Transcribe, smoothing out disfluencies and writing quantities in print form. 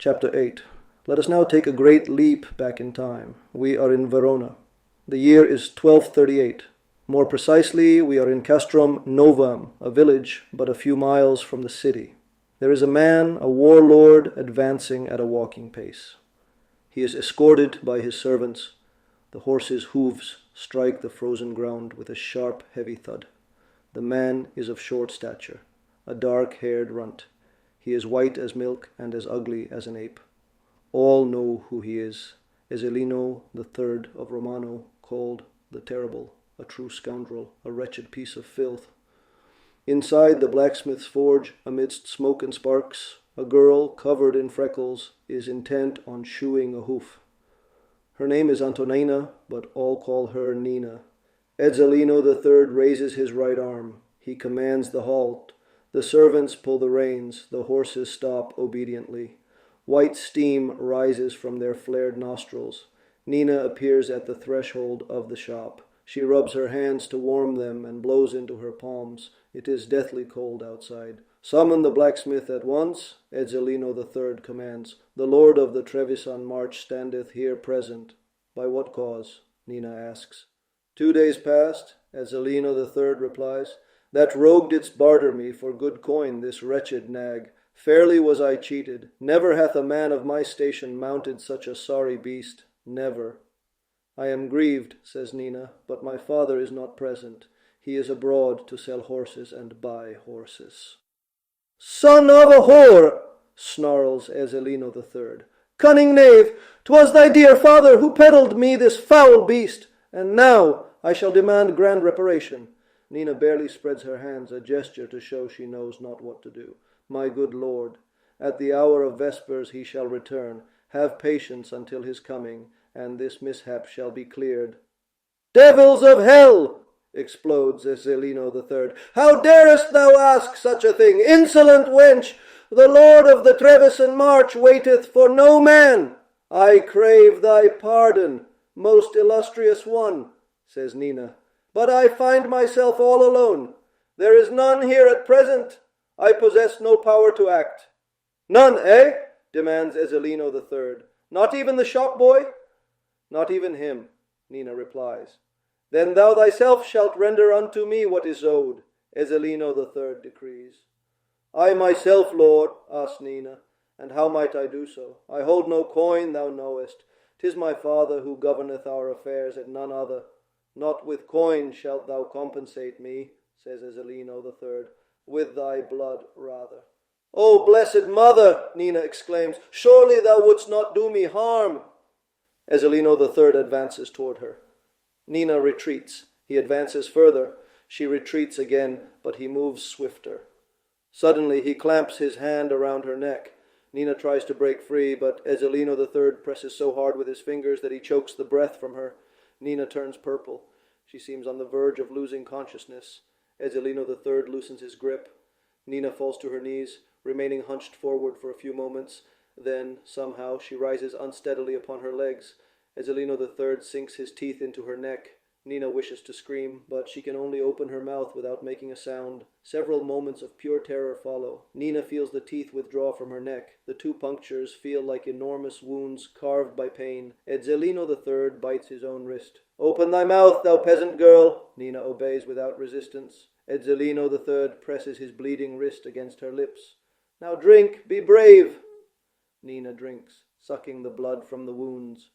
Chapter 8. Let us now take a great leap back in time. We are in Verona. The year is 1238. More precisely, we are in Castrom Novum, a village but a few miles from the city. There is a man, a warlord, advancing at a walking pace. He is escorted by his servants. The horse's hooves strike the frozen ground with a sharp, heavy thud. The man is of short stature, a dark-haired runt. He is white as milk and as ugly as an ape. All know who he is, Ezzelino the Third of Romano, called the Terrible, a true scoundrel, a wretched piece of filth. Inside the blacksmith's forge, amidst smoke and sparks, a girl covered in freckles is intent on shoeing a hoof. Her name is Antonina, but all call her Nina. Ezzelino the Third raises his right arm. He commands the halt. The servants pull the reins. The horses stop obediently. White steam rises from their flared nostrils. Nina appears at the threshold of the shop. She rubs her hands to warm them and blows into her palms. It is deathly cold outside. Summon the blacksmith at once, Ezzelino the Third commands. The lord of the Trevisan march standeth here present. By what cause? Nina asks. 2 days past, Ezzelino the Third replies. That rogue didst barter me for good coin, this wretched nag. Fairly was I cheated. Never hath a man of my station mounted such a sorry beast. Never. I am grieved, says Nina, but my father is not present. He is abroad to sell horses and buy horses. Son of a whore, snarls Ezzelino the Third. Cunning knave, 'twas thy dear father who peddled me this foul beast, and now I shall demand grand reparation. Nina barely spreads her hands, a gesture to show she knows not what to do. My good lord, at the hour of vespers he shall return. Have patience until his coming, and this mishap shall be cleared. Devils of hell! Explodes Ezzelino the Third. How darest thou ask such a thing, insolent wench? The lord of the Trevisan march waiteth for no man. I crave thy pardon, most illustrious one, says Nina. But I find myself all alone. There is none here at present. I possess no power to act. None, eh? Demands Ezzelino the Third. Not even the shop boy? Not even him, Nina replies. Then thou thyself shalt render unto me what is owed, Ezzelino the Third decrees. I myself, lord, asks Nina, and how might I do so? I hold no coin, thou knowest. 'Tis my father who governeth our affairs, and none other. Not with coin shalt thou compensate me, says Ezzelino the Third, with thy blood rather. O blessed mother, Nina exclaims, surely thou wouldst not do me harm. Ezzelino the Third advances toward her. Nina retreats. He advances further. She retreats again, but he moves swifter. Suddenly he clamps his hand around her neck. Nina tries to break free, but Ezzelino the Third presses so hard with his fingers that he chokes the breath from her. Nina turns purple. She seems on the verge of losing consciousness. Ezzelino the Third loosens his grip. Nina falls to her knees, remaining hunched forward for a few moments. Then, somehow, she rises unsteadily upon her legs. Ezzelino the Third sinks his teeth into her neck. Nina wishes to scream, but she can only open her mouth without making a sound. Several moments of pure terror follow. Nina feels the teeth withdraw from her neck. The 2 punctures feel like enormous wounds carved by pain. Ezzelino the Third bites his own wrist. Open thy mouth, thou peasant girl! Nina obeys without resistance. Ezzelino the Third presses his bleeding wrist against her lips. Now drink, be brave! Nina drinks, sucking the blood from the wounds.